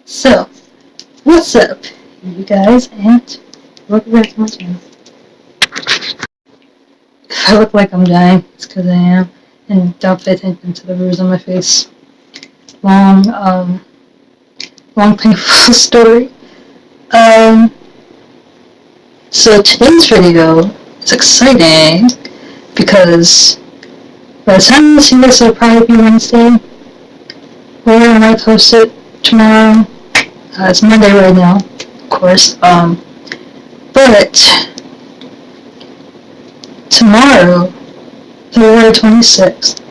So, what's up, you guys, and welcome back to my channel. If I look like I'm dying, it's because I am, and don't pay attention to the bruise on my face. Long, painful story. So today's video is exciting because by the time you see this, it'll probably be Wednesday, or I might post it tomorrow. It's Monday right now, of course. But tomorrow, February 26th,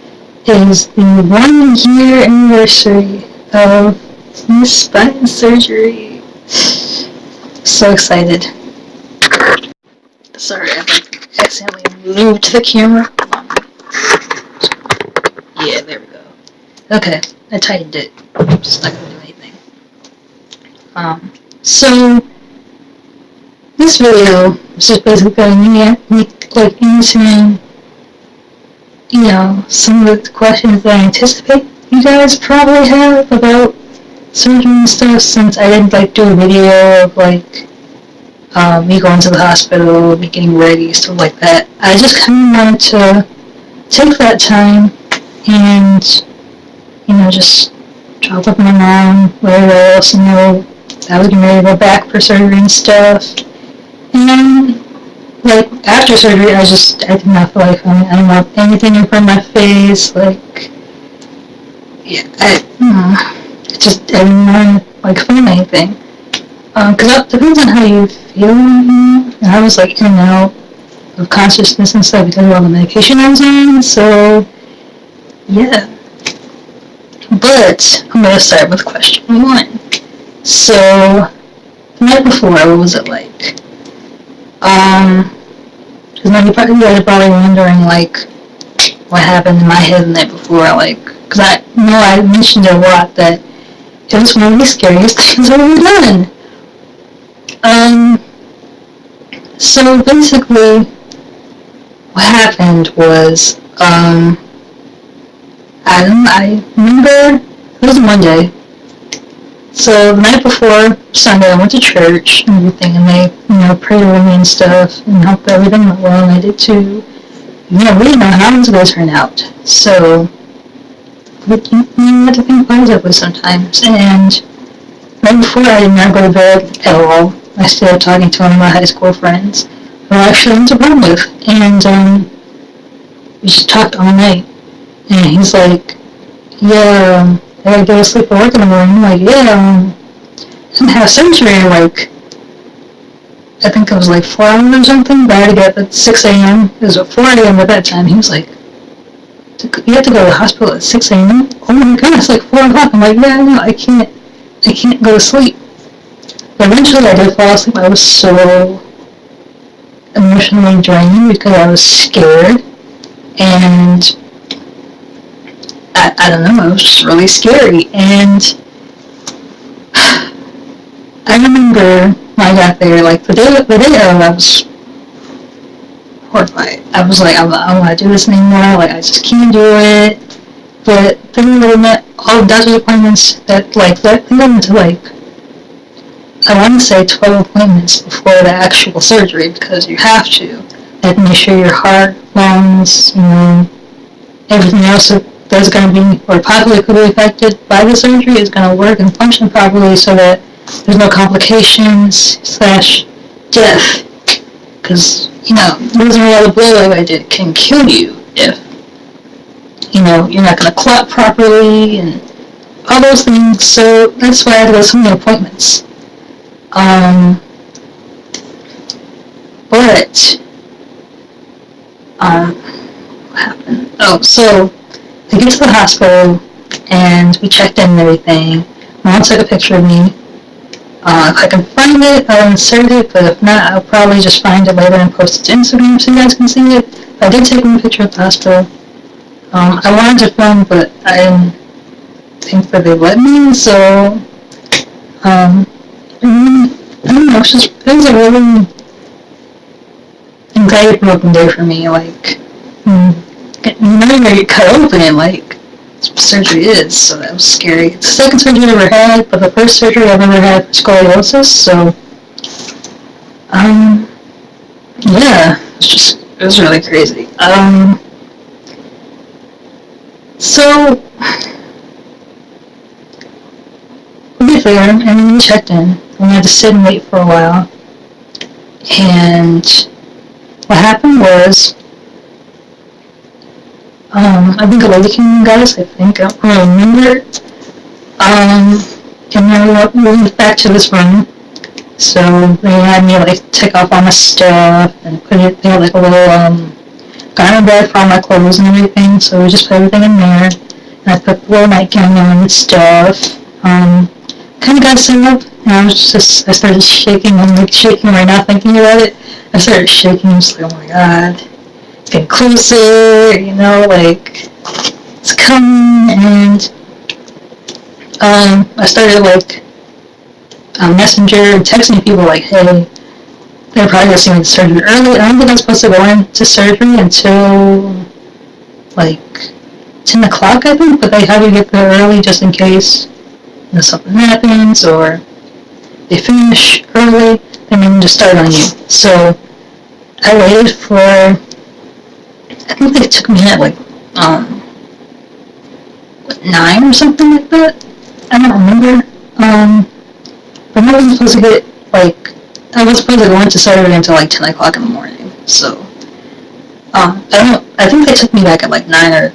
is the 1 year anniversary of my spine surgery. So excited. Sorry, I accidentally moved the camera. Yeah, there we go. Okay, I tightened it. I'm just not gonna do anything. So this video is just basically me answering, some of the questions that I anticipate you guys probably have about surgery and stuff, since I didn't do a video of me going to the hospital, me getting ready, stuff like that. I just kind of wanted to take that time and, just drop up my mom, where else, I was getting ready to go back for surgery and stuff. And then, after surgery, I did not feel like filming. I didn't want anything in front of my face, I didn't want to film anything. Because it depends on how you feel, and I was, in and out of consciousness and stuff because of all the medication I was on, so, yeah. But, I'm going to start with question 1. So, the night before, what was it like? Because you guys are probably wondering, what happened in my head the night before, because I know I mentioned a lot that it was one of the scariest things I've ever done. So basically, what happened was, I remember, it was Monday, so the night before Sunday, I went to church and everything, and they, prayed over me and stuff, and hoped everything went well, and I did too. We didn't know how it was going to turn out, so you have to think positively sometimes. And right before, I did not go to bed at all. I stayed up talking to one of my high school friends, who I actually went to prom with, and we just talked all night. And he's like, yeah, I gotta go to sleep at work in the morning. I'm like, yeah, I'm gonna have surgery I think it was 4 hours or something, but I had to get up at 6 a.m. It was at 4 a.m. at that time. He was like, you have to go to the hospital at 6 a.m.? Oh my god, it's 4 o'clock. I'm like, yeah, no, I can't go to sleep. But eventually I did fall asleep. I was so emotionally drained because I was scared, and I don't know, it was just really scary. And I remember when I got there, the day of, I was horrified. I was like, I don't want to do this anymore, I just can't do it. But then we met all the doctor's appointments that they went into I want to say 12 appointments before the actual surgery, because you have to. They have to make sure your heart, lungs, everything else that's going to be, or possibly could be affected by the surgery, is going to work and function properly so that there's no complications / death. Because, losing a lot of blood like I did can kill you if, you're not going to clot properly and all those things. So that's why I had to go to so many appointments. But, what happened? Oh, so I get to the hospital, and we checked in and everything. Mom took a picture of me. If I can find it, I'll insert it, but if not, I'll probably just find it later and post it to Instagram so you guys can see it. I did take one picture at the hospital. I wanted to film, but I didn't think that they'd let me, so, I don't know, it was a really anxiety-provoking day for me, you know, you cut open, surgery is, so that was scary. It's the second surgery I ever had, but the first surgery I've ever had for scoliosis, so, yeah, it was really crazy. So, to be fair, and we checked in, we had to sit and wait for a while, and what happened was, I think a lady came in, guys, I don't remember, and then we went back to this room, so they had me, like, take off all my stuff, and they had, like, a little, garment bag for all my clothes and everything, so we just put everything in there, and I put the little nightgown on and stuff, kind of got set up, and I started shaking, I'm, like, shaking right now thinking about it, I started shaking, I was like, oh my god, it's getting closer, like, it's coming, and, I started, like, on Messenger and texting people, like, hey, they're probably going to see me in surgery early. I don't think I'm supposed to go into surgery until, like, 10 o'clock, I think, but they have you get there early just in case, something happens, or they finish early, then they can just start on you. So, I waited for, I think they took me at, like, 9 or something like that? I don't remember. But I wasn't supposed to get, like, I was supposed to go into surgery until, like, 10 o'clock in the morning, so, I think they took me back at, like, 9 or,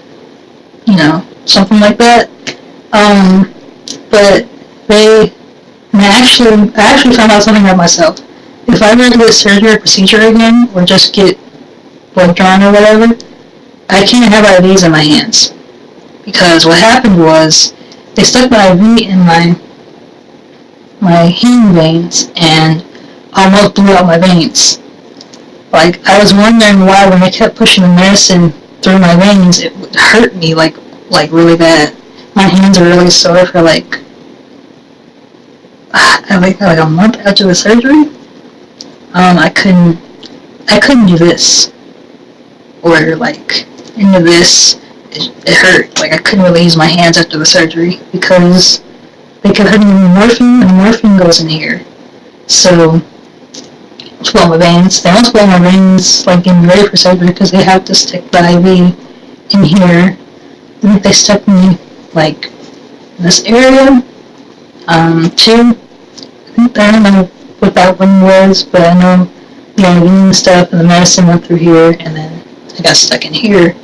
something like that, but I actually found out something about myself. If I ever get surgery or procedure again, or just get blood drawn or whatever, I can't have IVs in my hands, because what happened was, they stuck the IV in my hand veins, and almost blew out my veins. Like, I was wondering why when they kept pushing the medicine through my veins, it would hurt me, like really bad. My hands are really sore for, like a month after the surgery. I couldn't do this. Or, like, any of this. It hurt. Like, I couldn't really use my hands after the surgery, because they kept hurting me with morphine, and morphine goes in here. So, it's blow my veins. They almost blow my veins, like, getting ready for surgery, because they have to stick the IV in here. I think they stuck me, like, in this area, too. I don't know what that one was, but I know the IV and stuff, and the medicine went through here, and then I got stuck in here,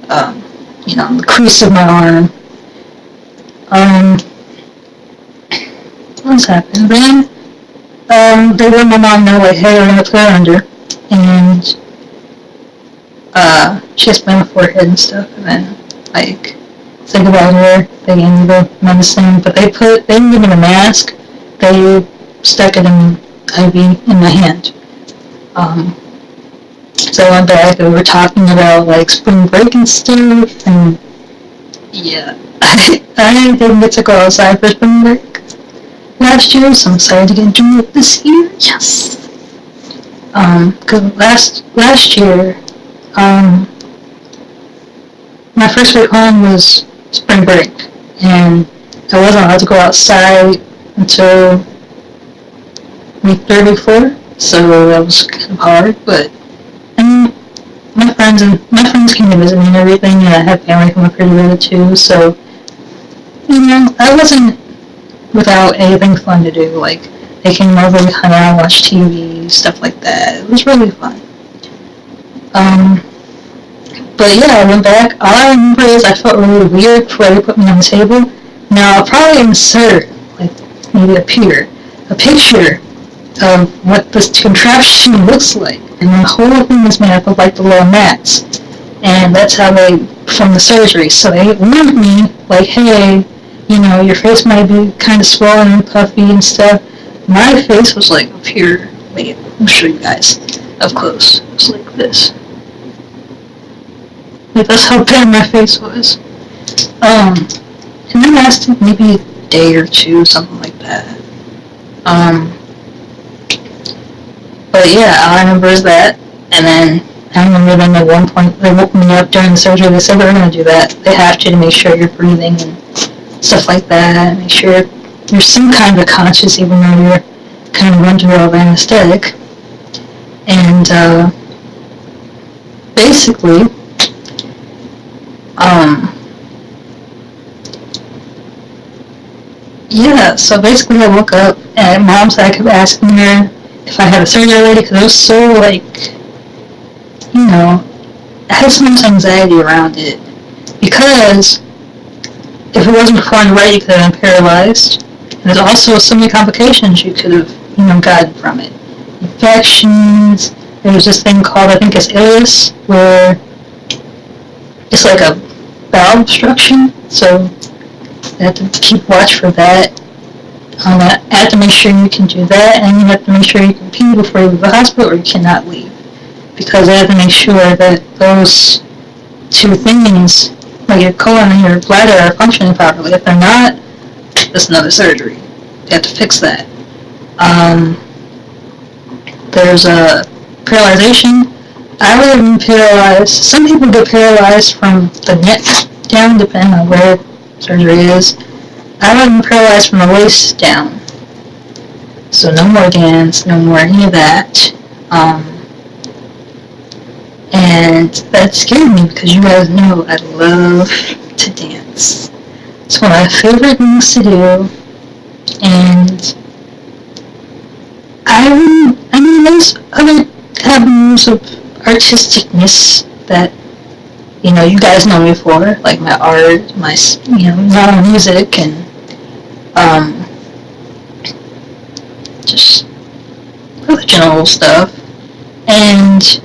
the crease of my arm. What's happened? Then, they let my mom know, like, hey, we're gonna put her under, and, she has pain on my forehead and stuff, and then, like, think about her, they gave me the medicine, but they didn't give me the mask, they stuck it in IV in my hand. So I went back, and we were talking about, like, spring break and stuff, and, yeah, I didn't get to go outside for spring break last year, so I'm excited to get into it this year, yes. Cause last year, my first week home was spring break, and I wasn't allowed to go outside until week 34, so that was kind of hard, but, and my friends came to visit me and everything, and I had family come up here to visit too, so, I wasn't without anything fun to do, like, they came over, we hung out, watched TV, stuff like that, it was really fun. But yeah, I went back, all I remember is I felt really weird before they put me on the table. Now, I'll probably insert, like, maybe a picture of what this contraption looks like, and the whole thing is made up of, like, the little mats, and that's how they perform the surgery, so they warned me, like, hey, your face might be kind of swollen and puffy and stuff. My face was, like, up here. Wait, I'll show you guys up close. It was like this. Like, that's how bad my face was. And that lasted maybe a day or two, something like that. But yeah, all I remember is that, and then I I remember them at one point, they woke me up during the surgery, they said they're going to do that. They have to make sure you're breathing and stuff like that, make sure you're some kind of conscious even though you're kind of under of anesthetic. And basically, yeah, so basically I woke up and mom said I kept asking her if I had a surgery already because I was so like, I had so much anxiety around it because if it wasn't performed right, you could have been paralyzed. And there's also so many complications you could have, gotten from it. Infections. There was this thing called, I think it's ileus, where it's like a bowel obstruction. So you have to keep watch for that. I have to make sure you can do that, and you have to make sure you can pee before you leave the hospital, or you cannot leave. Because I have to make sure that those two things, like your colon and your bladder, are functioning properly. If they're not, that's another surgery. You have to fix that. There's a paralyzation. I would have been paralyzed. Some people get paralyzed from the neck down, depending on where surgery is. I would have been paralyzed from the waist down. So no more dance, no more any of that. And that scared me because you guys know I love to dance. It's one of my favorite things to do. And there's other avenues of artisticness that, you guys know me for, like my art, my, my music, and, just other general stuff. And,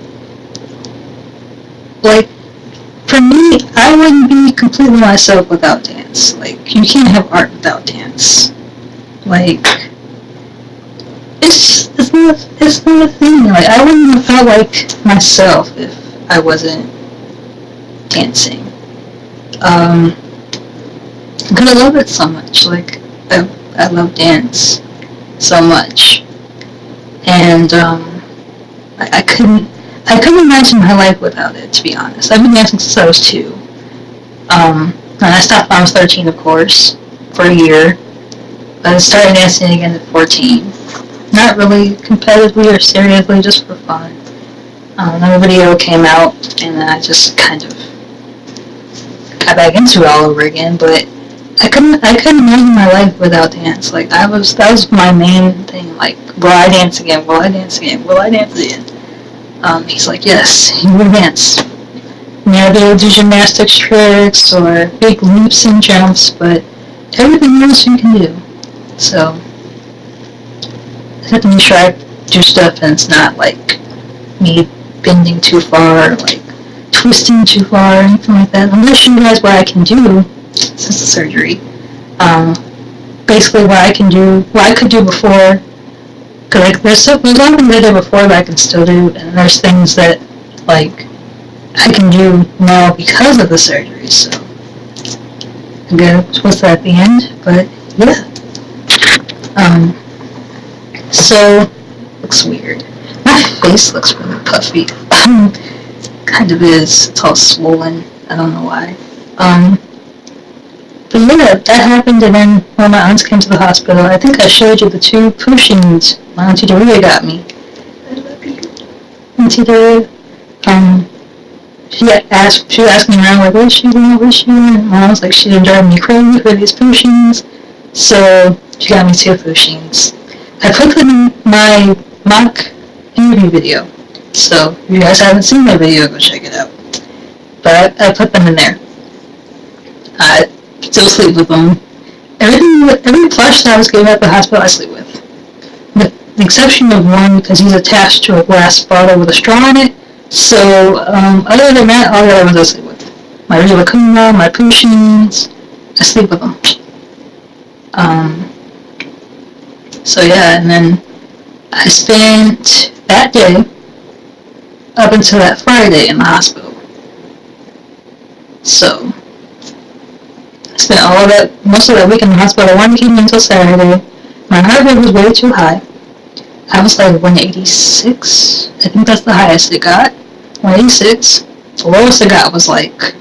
like, for me, I wouldn't be completely myself without dance. Like, you can't have art without dance. Like, it's not a thing. Like, I wouldn't have felt like myself if I wasn't dancing. Because I love it so much. Like, I love dance so much. And, I couldn't imagine my life without it, to be honest. I've been dancing since I was 2. And I stopped when I was 13, of course, for a year. But I started dancing again at 14. Not really competitively or seriously, just for fun. Then a video came out, and then I just kind of got back into it all over again. But I couldn't imagine my life without dance. Like, that was my main thing. Like, will I dance again? Will I dance again? Will I dance again? He's like, yes, you will dance. You know, they'll do gymnastics tricks or big leaps and jumps, but everything else you can do. So, I have to make sure I do stuff and it's not like me bending too far or like twisting too far or anything like that. I'm going to show you guys what I can do since the surgery. Basically what I could do before. Cause like there's a lot of things I did before that I can still do, and there's things that like I can do now because of the surgery. So I'm gonna twist that at the end, but yeah. So looks weird. My face looks really puffy. Kind of is. It's all swollen. I don't know why. But yeah, that happened, and then when my aunts came to the hospital, I think I showed you the 2 pushings my Auntie Doria got me. I love you. Auntie Doria, she asked me around, like, where's she going? And I was like, she didn't drive me crazy for these pushings, so she got me 2 pushings. I put them in my mock interview video, so if you guys haven't seen my video, go check it out. But I put them in there. I still sleep with them. Every plush that I was given at the hospital, I sleep with. With the exception of one, because he's attached to a glass bottle with a straw in it. So, other than that, all the other ones I sleep with. My Rilakkuma, my pushings, I sleep with them. So yeah, and then I spent that day up until that Friday in the hospital. So, I spent most of that week in the hospital. I wanted to keep me until Saturday. My heart rate was way too high. I was like 186. I think that's the highest it got. 186. The lowest I got was like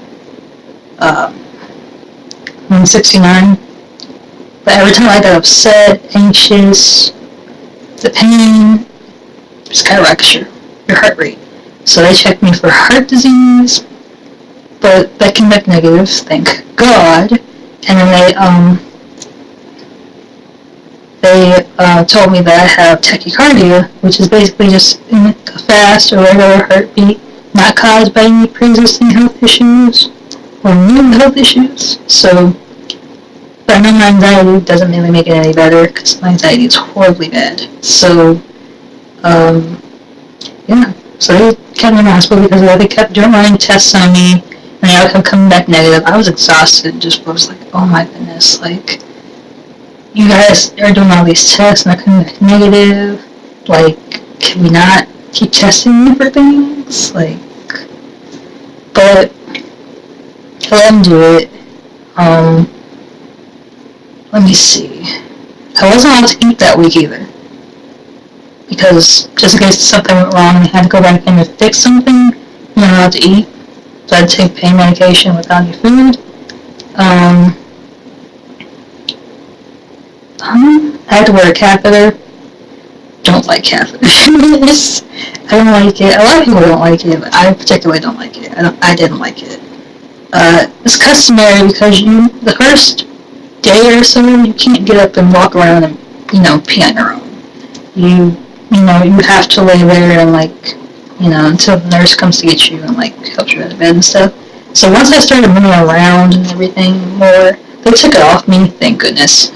169. But every time I got upset, anxious, the pain skyrockets your heart rate. So they checked me for heart disease, but that came back negative, thank God. And then they told me that I have tachycardia, which is basically just a fast or regular heartbeat, not caused by any pre-existing health issues or new health issues. So, but I know my anxiety doesn't really make it any better because my anxiety is horribly bad. So, yeah. So they kept me in the hospital because they kept doing running tests on me, and they all kept coming back negative. I was exhausted, just was like, oh my goodness, like, you guys are doing all these tests and they're coming back negative. Like, can we not keep testing me for things? Like, but I let them do it. Let me see. I wasn't allowed to eat that week either. Because just in case something went wrong and I had to go back in and fix something, you're not allowed to eat. So I had to take pain medication without any food. I had to wear a catheter. Don't like catheters. I don't like it. A lot of people don't like it, but I particularly don't like it. I didn't like it. It's customary because the first day or so, you can't get up and walk around and, pee on your own. You have to lay there and, until the nurse comes to get you and, helps you out of bed and stuff. So once I started moving around and everything more, they took it off me, thank goodness.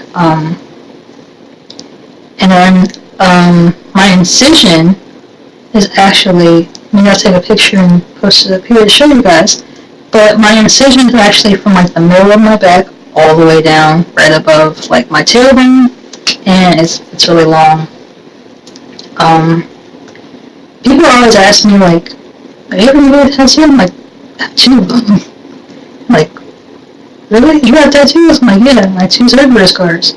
And then, my incision is actually, maybe I'll take a picture and post it up here to show you guys, but my incision is actually from, the middle of my back all the way down, right above, my tailbone, and it's really long. People always ask me, are you ever get a tattoo? I'm like, I have two of them. Really? You got tattoos? I'm like, yeah, my two surgery scars.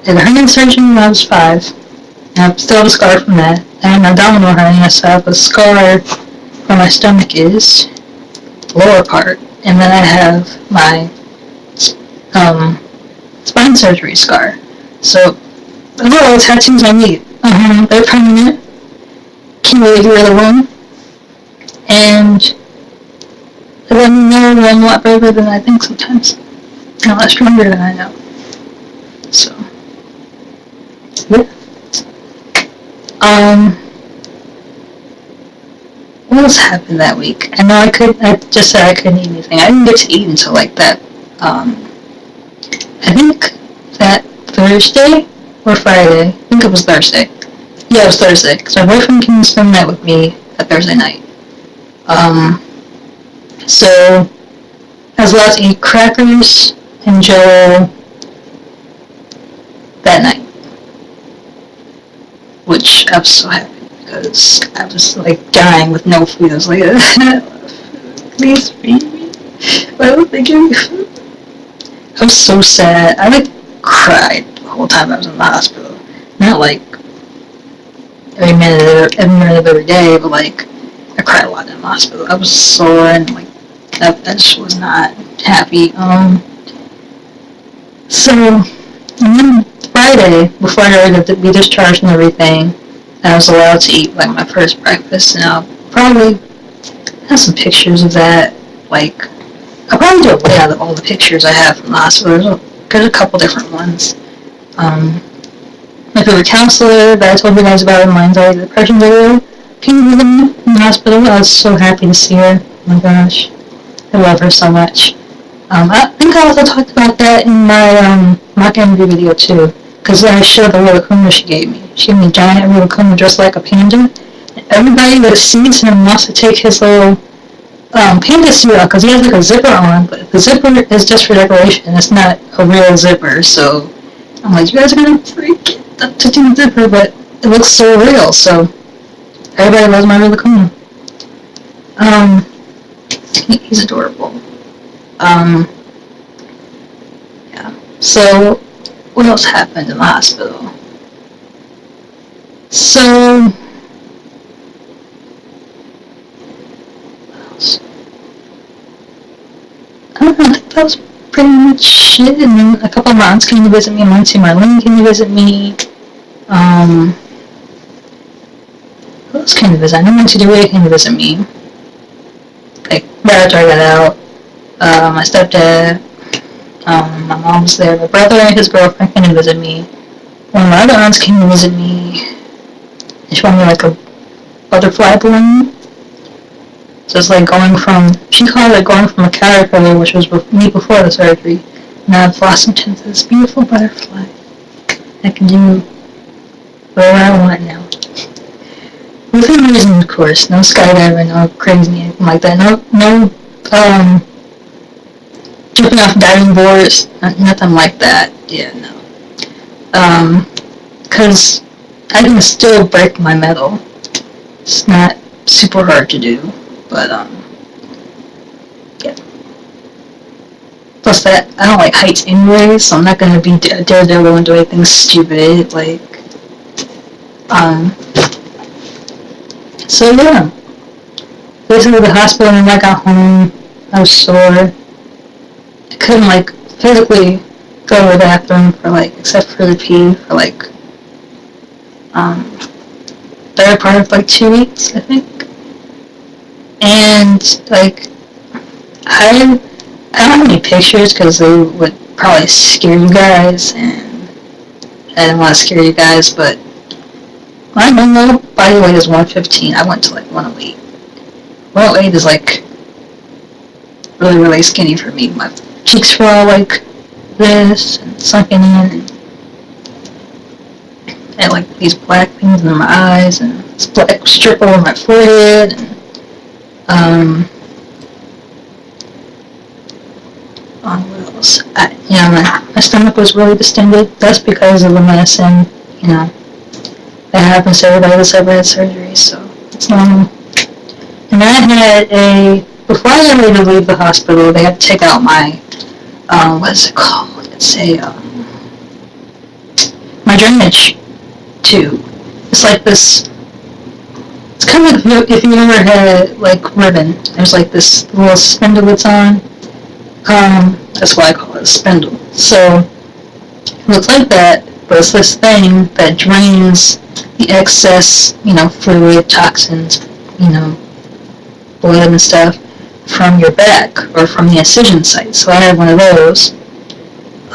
And hernia surgery when I was 5. And I still have a scar from that. And abdominal hernia, so I have a scar where my stomach is, lower part. And then I have my spine surgery scar. So, those are all the tattoos I need. They're permanent. Can't really get rid of them. And they let me know that I'm a lot braver than I think sometimes. And a lot stronger than I know. So, yeah. What else happened that week? I know I just said I couldn't eat anything. I didn't get to eat until that, I think that Thursday or Friday. I think it was Thursday. Yeah, it was Thursday, because my boyfriend came to spend the night with me that Thursday night. So I was allowed to eat crackers and Jell-O that night, which I was so happy because I was dying with no food. I was like, please feed me. Why don't they give me food? I was so sad. I cried the whole time I was in the hospital. Not every minute of every day, but I cried a lot in the hospital. I was sore and I just was not happy. So, and then Friday, before I got to be discharged and everything, I was allowed to eat my first breakfast, and I'll probably have some pictures of that. I'll probably do a layout of all the pictures I have from the hospital. There's a couple different ones. My favorite counselor that I told you guys about in my anxiety depression video came with me in the hospital. I was so happy to see her. Oh my gosh. I love her so much. I think I also talked about that in my mock interview video too, because I showed the Rilakkuma she gave me. She gave me a giant Rilakkuma just like a panda. And everybody that sees him wants to take his little panda suit out because he has a zipper on, but the zipper is just for decoration. It's not a real zipper, so I'm like, you guys are gonna freak up to do the zipper, but it looks so real, so everybody loves my Rilakkuma. He's adorable. Yeah. So, what else happened in the hospital? So, I don't know, I think that was pretty much it. And then a couple of my aunts came to visit me. My auntie Marlene came to visit me. Who else came to visit? I know my auntie DeWitt came to visit me. Like, right after I got out. My stepdad, my mom was there. My brother and his girlfriend came to visit me. One of my other aunts came to visit me. She brought me like a butterfly balloon. So it's like going from, she called it going from a caterpillar, which was me before the surgery. Now I've blossomed into this beautiful butterfly. I can do whatever I want now. Within reason, of course. No skydiving, no crazy, anything like that. No, jumping off diving boards, nothing like that. Yeah, no. Because I can still break my metal. It's not super hard to do, but, yeah. Plus that, I don't like heights anyway, so I'm not gonna be a daredevil and do anything stupid, like, so yeah. Basically the hospital, when I got home, I was sore. I couldn't, like, physically go to the bathroom for, like, except for the pee, for, like, better part of, like, 2 weeks, I think. And, like, I don't have any pictures because they would probably scare you guys, and I didn't want to scare you guys, but my normal body weight is 115. I went to, like, 108. 108 is, like, really, really skinny for me. My cheeks were all, like, this, and sunken in, and I had, like, these black things in my eyes, and this black strip over my forehead, and, what else? My stomach was really distended. That's because of the medicine, that happens to everybody that's ever had surgery, so it's normal. And I had before I got ready to leave the hospital, they had to take out my, what is it called? It's my drainage tube. It's like this, it's kind of like if you ever had, like, ribbon. There's, like, this little spindle it's on. That's why I call it a spindle. So, it looks like that, but it's this thing that drains the excess, fluid, toxins, blood and stuff from your back or from the incision site. So I had one of those.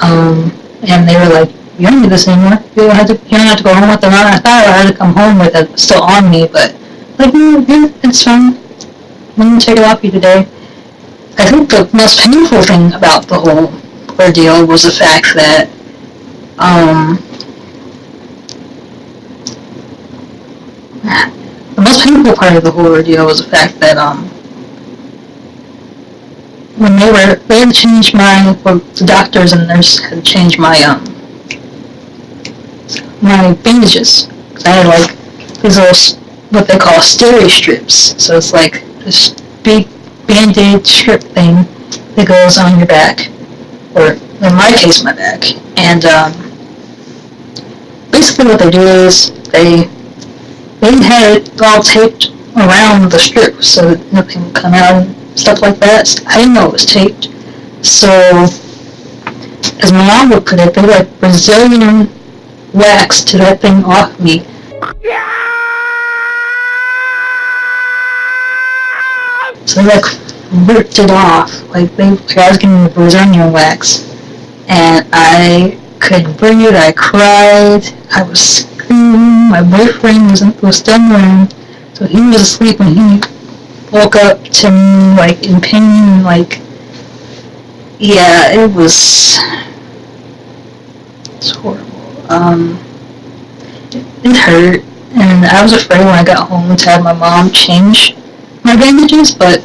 And they were like, you don't need this anymore. You don't have to go home with it on. I thought I had to come home with it still on me, but, like, it's fine. I'm going to take it off you today. I think the most painful thing about the whole ordeal was the fact that, the most painful part of the whole ordeal was the fact that, when they had to change the doctors and nurse had to change my bandages. Cause I had, like, these little, what they call steri strips. So it's like this big Band-Aid strip thing that goes on your back, or in my case, my back. And basically what they do is they had it all taped around the strip so that nothing would come out and stuff like that. I didn't know it was taped. So, as my mom would put it, they like Brazilian wax to that thing off me. So they like ripped it off. Like I was getting the Brazilian wax. And I couldn't breathe, I cried, I was screaming, my boyfriend was still in the room, so he was asleep when he woke up to me, like, in pain, like, yeah, it was horrible. It hurt, and I was afraid when I got home to have my mom change my bandages, but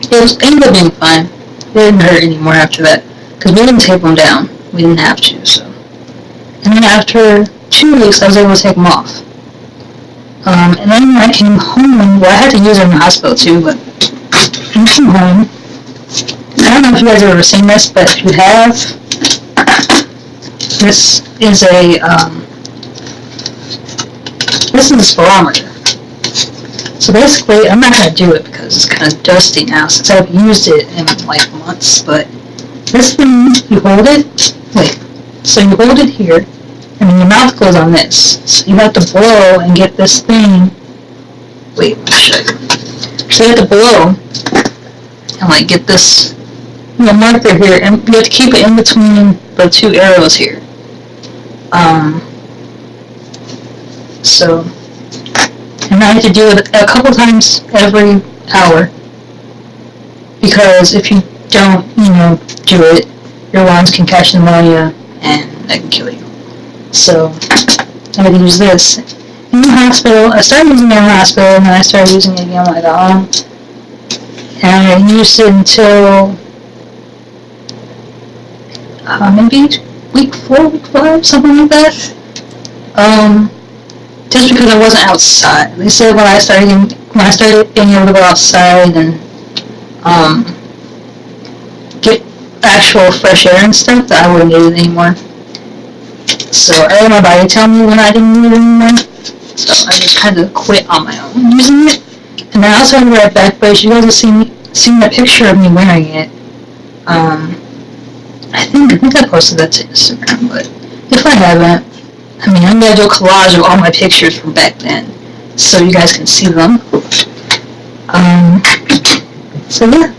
it ended up being fine. It didn't hurt anymore after that. Because we didn't tape them down. We didn't have to, so. And then after 2 weeks, I was able to take them off. And then when I came home, well, I had to use them in the hospital too, but when I came home, I don't know if you guys have ever seen this, but if you have, this is a spirometer. So basically, I'm not going to do it because it's kind of dusty now since I've used it in like months, but this thing, you hold it, so you hold it here, and then your mouth goes on this. So you have to blow and get this thing, let me show you. So you have to blow and like get this marker here, and you have to keep it in between the two arrows here. And I have to do it a couple times every hour, because if you don't, do it, your lungs can catch pneumonia and that can kill you. So I had to use this in the hospital. I started using it in the hospital, and then I started using it again when I got home. And I used it until maybe week 4, week 5, something like that. Just because I wasn't outside. They said when I started being able to go outside and get actual fresh air and stuff, that I wouldn't need it anymore. So I let my body tell me when I didn't need it anymore. So I just kind of quit on my own using it. And I also have a red back brace. You guys have seen a picture of me wearing it. I think I posted that to Instagram, but if I haven't, I'm going to do a collage of all my pictures from back then, so you guys can see them. So yeah.